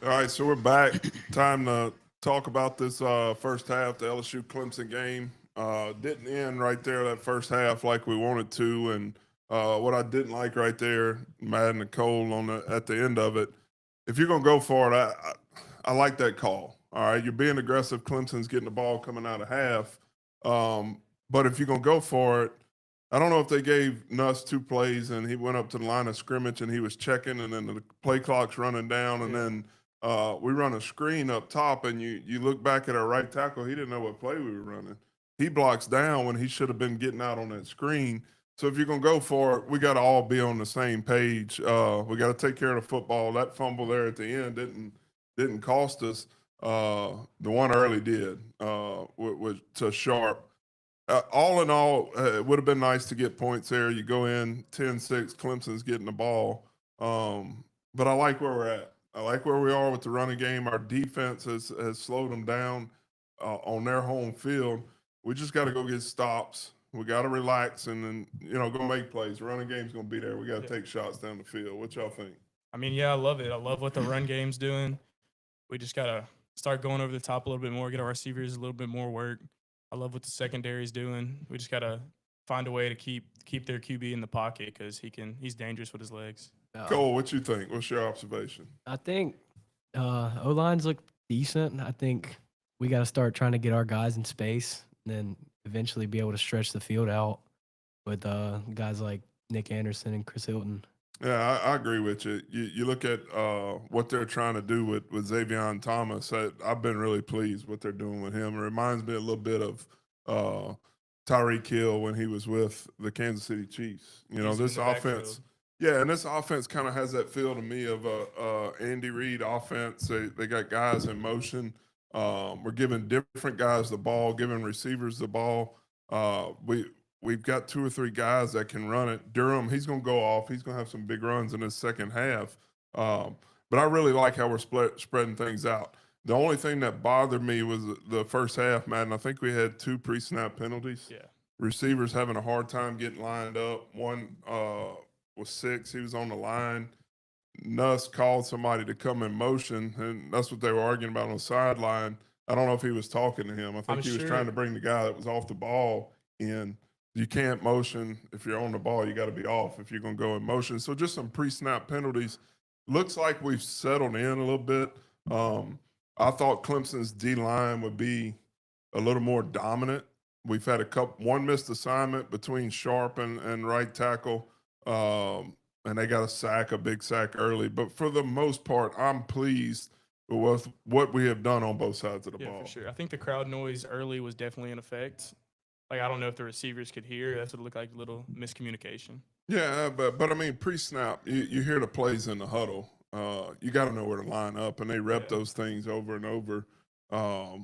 All right, so we're back. Time to talk about this first half, the LSU Clemson game. Didn't end right there that first half like we wanted to, and what I didn't like right there, Madden and Cole on at the end of it. If you're gonna go for it, I like that call. All right, you're being aggressive. Clemson's getting the ball coming out of half, but if you're gonna go for it, I don't know if they gave Nuss two plays and he went up to the line of scrimmage and he was checking, and then the play clock's running down, and then we run a screen up top, and you look back at our right tackle. He didn't know what play we were running. He blocks down when he should have been getting out on that screen. So if you're gonna go for it, we got to all be on the same page. We got to take care of the football. That fumble there at the end didn't cost us. The one early did to Sharp. All in all, it would have been nice to get points there. You go in 10-6, Clemson's getting the ball. But I like where we're at. I like where we are with the running game. Our defense has slowed them down on their home field. We just got to go get stops. We got to relax and then, go make plays. The running game's going to be there. We got to take shots down the field. What y'all think? I mean, yeah, I love it. I love what the run game's doing. We just gotta start going over the top a little bit more, get our receivers a little bit more work. I love what the secondary's doing. We just gotta find a way to keep their QB in the pocket because he's dangerous with his legs. Cole, what you think? What's your observation? I think O lines look decent. I think we got to start trying to get our guys in space, and then eventually be able to stretch the field out with guys like Nick Anderson and Chris Hilton. Yeah, I agree with you. You look at what they're trying to do with Xavier Thomas. I've been really pleased what they're doing with him. It reminds me a little bit of Tyreek Hill when he was with the Kansas City Chiefs. This offense. Yeah, and this offense kind of has that feel to me of a Andy Reid offense. They got guys in motion. We're giving different guys the ball, giving receivers the ball. We've got two or three guys that can run it. Durham, he's going to go off. He's going to have some big runs in his second half. But I really like how we're spreading things out. The only thing that bothered me was the first half, Madden. I think we had two pre-snap penalties. Yeah. Receivers having a hard time getting lined up. One was 6. He was on the line. Nuss called somebody to come in motion, and that's what they were arguing about on the sideline. I don't know if he was talking to him. I think he was trying to bring the guy that was off the ball in. You can't motion if you're on the ball. You got to be off if you're going to go in motion. So just some pre-snap penalties. Looks like we've settled in a little bit. I thought Clemson's D-line would be a little more dominant. We've had one missed assignment between Sharp and right tackle, and they got a big sack early. But for the most part, I'm pleased with what we have done on both sides of the ball. Yeah, for sure. I think the crowd noise early was definitely in effect. Like, I don't know if the receivers could hear. That's what it looked like, a little miscommunication. Yeah, but I mean, pre-snap, you hear the plays in the huddle. You got to know where to line up, and they rep those things over and over. Yeah,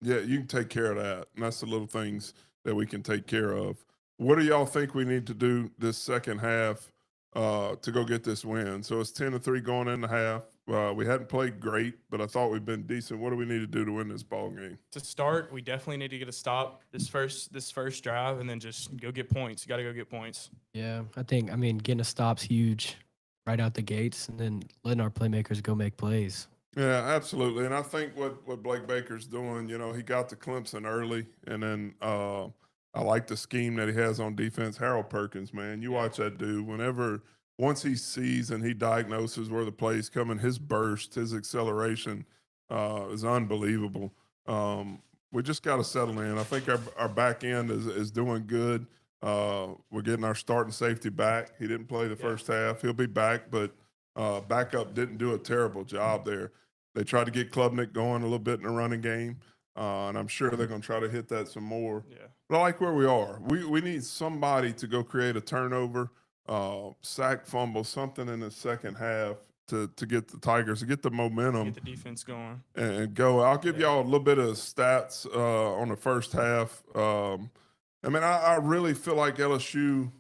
you can take care of that, and that's the little things that we can take care of. What do y'all think we need to do this second half to go get this win? So it's 10-3 going in the half. We hadn't played great, but I thought we've been decent. What do we need to do to win this ball game? To start, we definitely need to get a stop this first drive, and then just go get points. You got to go get points. Yeah, I mean, getting a stop's huge right out the gates, and then letting our playmakers go make plays. Yeah, absolutely. And I think what Blake Baker's doing, he got to Clemson early, and then I like the scheme that he has on defense. Harold Perkins, man, you watch that dude. Once he sees and he diagnoses where the play's coming, his burst, his acceleration is unbelievable. We just got to settle in. I think our back end is doing good. We're getting our starting safety back. He didn't play the first half. He'll be back, but backup didn't do a terrible job there. They tried to get Klubnik going a little bit in the running game, and I'm sure they're going to try to hit that some more. Yeah. But I like where we are. We need somebody to go create a turnover, sack, fumble, something in the second half to get the Tigers, to get the momentum. Get the defense going. And go. I'll give y'all a little bit of stats on the first half. I really feel like LSU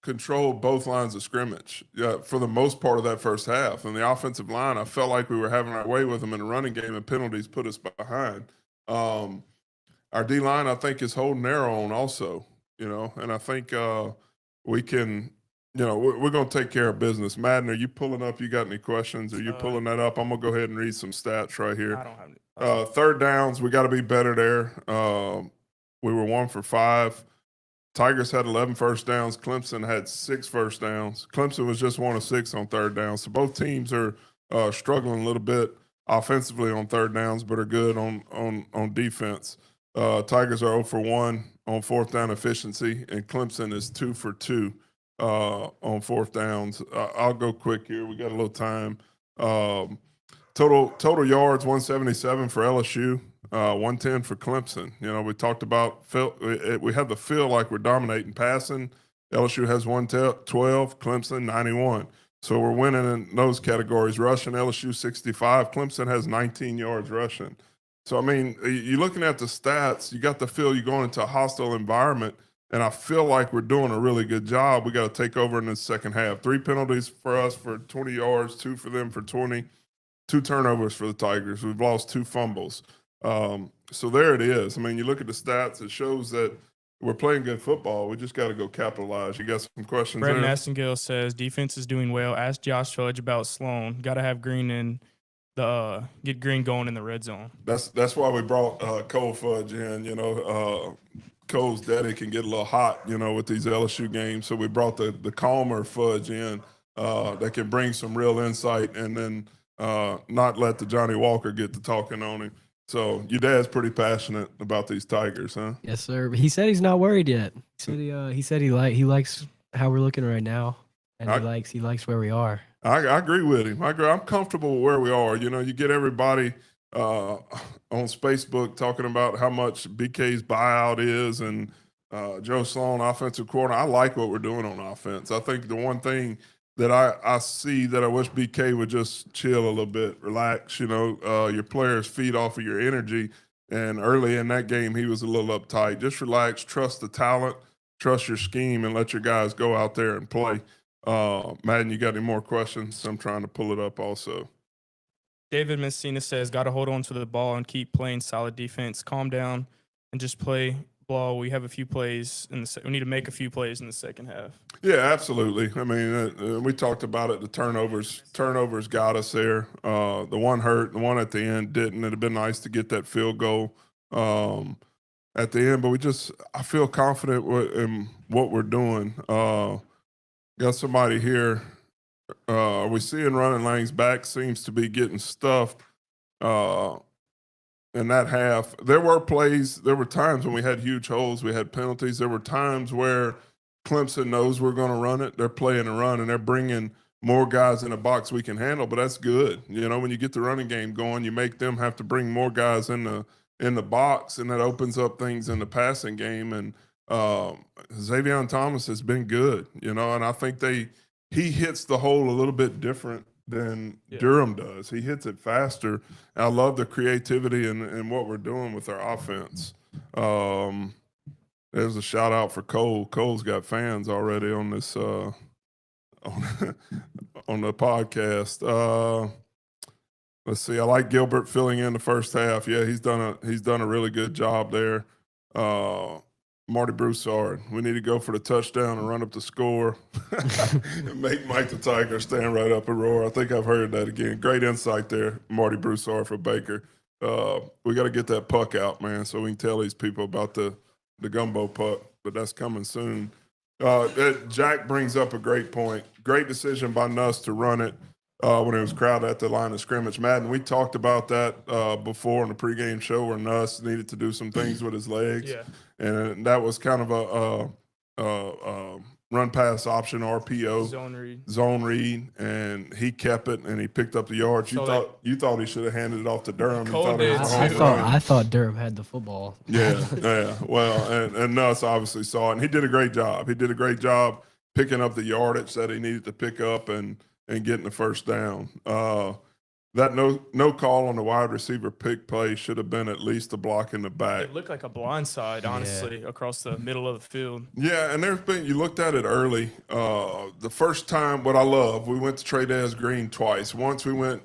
controlled both lines of scrimmage for the most part of that first half. And the offensive line, I felt like we were having our way with them in the running game, and penalties put us behind. Our D-line, I think, is holding their own also, and I think we can you know, we're going to take care of business. Madden, are you pulling up? You got any questions? Are you pulling that up? I'm going to go ahead and read some stats right here. I don't have any. Third downs, we got to be better there. We were 1 for 5. Tigers had 11 first downs. Clemson had 6 first downs. Clemson was just 1 of 6 on third down. So both teams are struggling a little bit offensively on third downs, but are good on defense. Tigers are 0 for 1 on fourth down efficiency, and Clemson is 2 for 2 on fourth downs. I'll go quick here. We got a little time. Total yards 177 for LSU, 110 for Clemson. You know, we talked about we have the feel like we're dominating passing. LSU has 112, Clemson 91. So we're winning in those categories. Rushing, LSU 65, Clemson has 19 yards rushing. So, I mean, you're looking at the stats, you got the feel you're going into a hostile environment, and I feel like we're doing a really good job. We got to take over in the second half. 3 penalties for us for 20 yards, 2 for them for 20, 2 turnovers for the Tigers. We've lost 2 fumbles. So there it is. I mean, you look at the stats, it shows that we're playing good football. We just got to go capitalize. You got some questions Brett there? Nassingale says defense is doing well. Ask Josh Fudge about Sloan. Got to have Green in the get Green going in the red zone. That's why we brought Cole Fudge in. You know, Cole's daddy can get a little hot, you know, with these LSU games. So we brought the calmer Fudge in that can bring some real insight and then not let the Johnny Walker get to talking on him. So your dad's pretty passionate about these Tigers, huh? Yes, sir. But he said he's not worried yet. He said he likes how we're looking right now, and he likes where we are. I agree with him. I'm comfortable with where we are. You know, you get everybody on Facebook talking about how much BK's buyout is and Joe Sloan, offensive coordinator. I like what we're doing on offense. I think the one thing that I see that I wish BK would just chill a little bit, relax. You know, your players feed off of your energy. And early in that game, he was a little uptight. Just relax, trust the talent, trust your scheme, and let your guys go out there and play. Madden, you got any more questions? I'm trying to pull it up also. David Messina says, got to hold on to the ball and keep playing solid defense. Calm down and just play ball. We have a few plays we need to make a few plays in the second half. Yeah, absolutely. I mean, we talked about it. The turnovers got us there. The one hurt, the one at the end didn't. It'd have been nice to get that field goal at the end, but I feel confident in what we're doing. Got somebody here. Are we seeing running lanes back? Seems to be getting stuffed in that half. There were plays. There were times when we had huge holes. We had penalties. There were times where Clemson knows we're going to run it. They're playing a run, and they're bringing more guys in the box we can handle, but that's good. You know, when you get the running game going, you make them have to bring more guys in the box, and that opens up things in the passing game. And Xavier Thomas has been good, you know, and I think he hits the hole a little bit different than Durham does. He hits it faster. I love the creativity and what we're doing with our offense. There's a shout out for Cole. Cole's got fans already on this on the podcast. Let's see. I like Gilbert filling in the first half. Yeah, he's done a really good job there. Marty Broussard, we need to go for the touchdown and run up the score. Make Mike the Tiger stand right up and roar. I think I've heard that again. Great insight there, Marty Broussard for Baker. We got to get that puck out, man, so we can tell these people about the gumbo puck, but that's coming soon. Jack brings up a great point. Great decision by Nuss to run it when it was crowded at the line of scrimmage. Madden, we talked about that before in the pregame show where Nuss needed to do some things with his legs. Yeah. And that was kind of a run pass option, RPO. Zone read. And he kept it and he picked up the yards. You thought he should have handed it off to Durham. I thought Durham had the football. Yeah. Well, and Nuss obviously saw it, and he did a great job. He did a great job picking up the yardage that he needed to pick up and getting the first down. That no call on the wide receiver pick play should have been at least a block in the back. It looked like a blindside, honestly, across the middle of the field. Yeah, and you looked at it early. The first time, what I love, we went to Trey Green twice. Once we went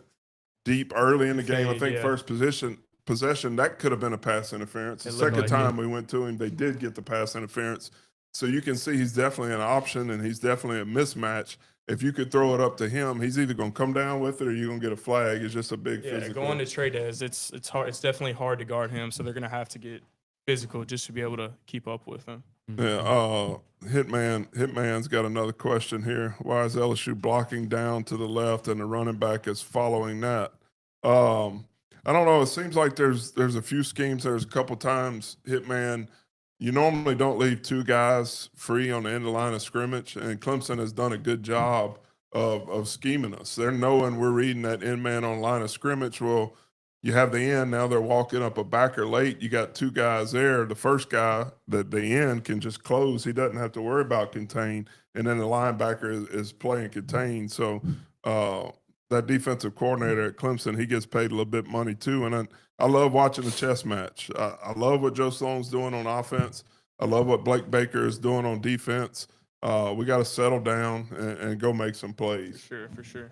deep early in the game, I think first possession, that could have been a pass interference. The second time we went to him, they did get the pass interference. So you can see he's definitely an option, and he's definitely a mismatch. If you could throw it up to him, he's either going to come down with it or you're going to get a flag. It's just a big Yeah, physical. going to Trades, it's hard. It's definitely hard to guard him, so they're gonna have to get physical just to be able to keep up with him. Yeah, Hitman's got another question here. Why is LSU blocking down to the left and the running back is following that? I don't know. It seems like there's a few schemes. There's a couple times Hitman. You normally don't leave two guys free on the end of the line of scrimmage, and Clemson has done a good job of scheming us. They're knowing we're reading that end man on line of scrimmage. Well, you have the end, now they're walking up a backer late. You got two guys there. The first guy, the end, can just close. He doesn't have to worry about contain. And then the linebacker is playing contain. So that defensive coordinator at Clemson, he gets paid a little bit money too. And I love watching the chess match. I love what Joe Sloan's doing on offense. I love what Blake Baker is doing on defense. We got to settle down and go make some plays. For sure.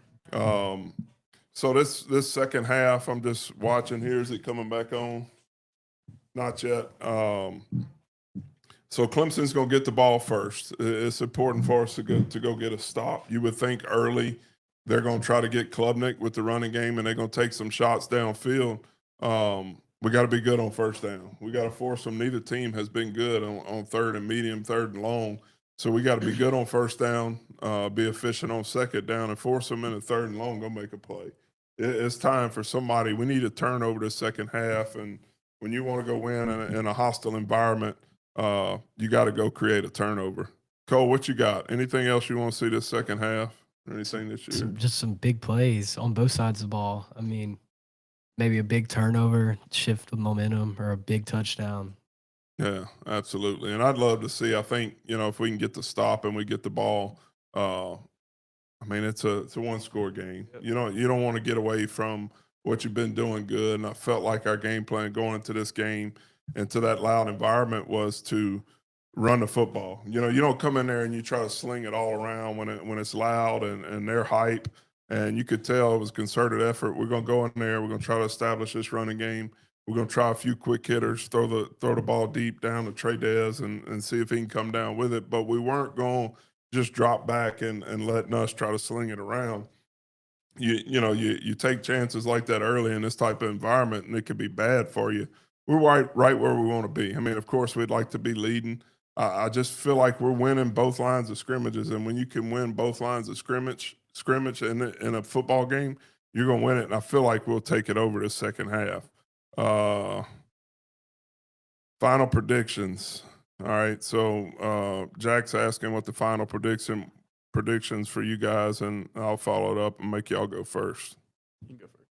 So this second half, I'm just watching here. Is it coming back on? Not yet. So Clemson's going to get the ball first. It's important for us to go get a stop. You would think early they're going to try to get Klubnik with the running game, and they're going to take some shots downfield. We got to be good on first down. We got to force them. Neither team has been good on third and medium, third and long. So we got to be good on first down, be efficient on second down, and force them in a third and long, go make a play. It's time for somebody. We need a turnover this second half, and when you want to go win in a hostile environment, you got to go create a turnover. Cole, what you got? Anything else you want to see this second half? Or anything this year? Just some big plays on both sides of the ball. I mean, maybe a big turnover, shift the momentum, or a big touchdown. Yeah, absolutely. And I'd love to see, I think, if we can get the stop and we get the ball, I mean, it's a one-score game. Yep. You don't want to get away from what you've been doing good. And I felt like our game plan going into this game, into that loud environment, was to run the football. You don't come in there and you try to sling it all around when it's loud and they're hype. And you could tell it was a concerted effort. We're going to go in there. We're going to try to establish this running game. We're going to try a few quick hitters, throw the ball deep down to Trades and see if he can come down with it. But we weren't going to just drop back and letting us try to sling it around. You take chances like that early in this type of environment, and it could be bad for you. We're right where we want to be. I mean, of course, we'd like to be leading. I just feel like we're winning both lines of scrimmages, and when you can win both lines of scrimmage in a football game, you're going to win it. And I feel like we'll take it over the second half. Final predictions. All right, so Jack's asking what the final predictions for you guys, and I'll follow it up and make y'all go first. You can go first.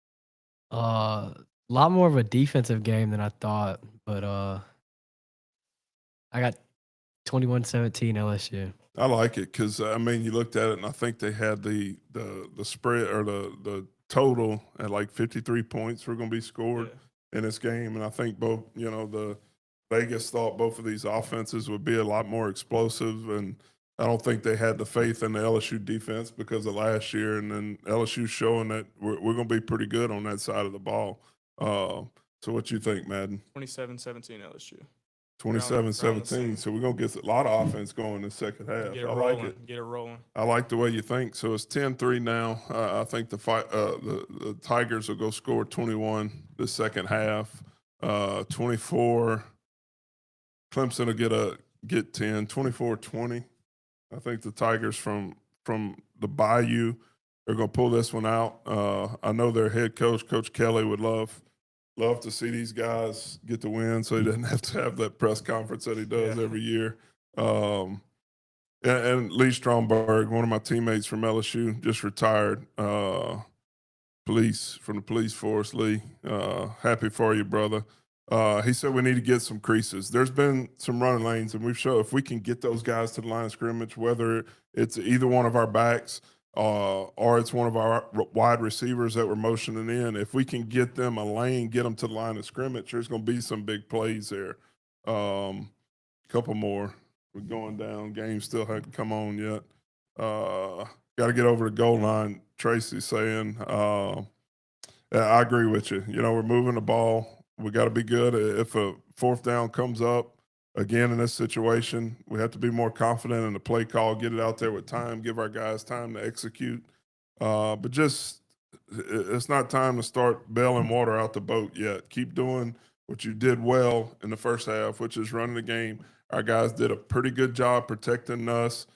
A lot more of a defensive game than I thought, but I got 21-17 LSU. I like it because I mean, you looked at it, and I think they had the spread or the total at like 53 points were going to be scored in this game, and I think both the Vegas thought both of these offenses would be a lot more explosive, and I don't think they had the faith in the LSU defense because of last year, and then LSU showing that we're going to be pretty good on that side of the ball. So what you think, Madden? 27-17 LSU. 27-17. So we're going to get a lot of offense going in the second half. Get it I rolling. like it. Get it rolling. I like the way you think. So it's 10-3 now. I think the Tigers will go score 21 the second half. 24. Clemson will get 10. 24-20. I think the Tigers from the Bayou are going to pull this one out. I know their head coach, Coach Kelly, would love to see these guys get the win, so he doesn't have to have that press conference that he does every year. And Lee Stromberg, one of my teammates from LSU, just retired. From the police force. Lee, happy for you, brother. He said we need to get some creases. There's been some running lanes, and we've shown if we can get those guys to the line of scrimmage, whether it's either one of our backs or it's one of our wide receivers that we're motioning in, if we can get them a lane, get them to the line of scrimmage, there's going to be some big plays there. Couple more. We're going down. Game still hasn't come on yet. Got to get over the goal line, Tracy's saying. I agree with you. We're moving the ball. We got to be good. If a fourth down comes up, again, in this situation, we have to be more confident in the play call, get it out there with time, give our guys time to execute. But just it's not time to start bailing water out the boat yet. Keep doing what you did well in the first half, which is running the game. Our guys did a pretty good job protecting us,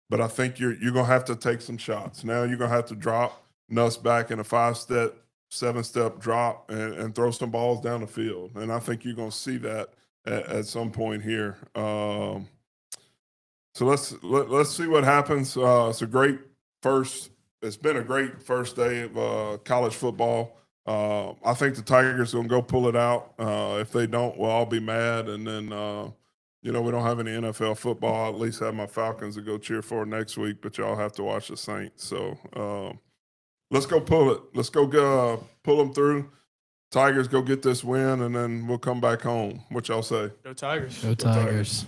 but I think you're gonna have to take some shots. Now you're gonna have to drop Nuss back in a 5-step, 7-step drop and throw some balls down the field. And I think you're gonna see that at some point here. So let's see what happens. It's a great first. It's been a great first day of college football. I think the Tigers are gonna go pull it out. If they don't, well, I'll be mad. And then we don't have any NFL football. I'll at least have my Falcons to go cheer for next week. But y'all have to watch the Saints. So let's go pull it. Let's go pull them through. Tigers go get this win, and then we'll come back home. What y'all say? Go Tigers. Go Tigers.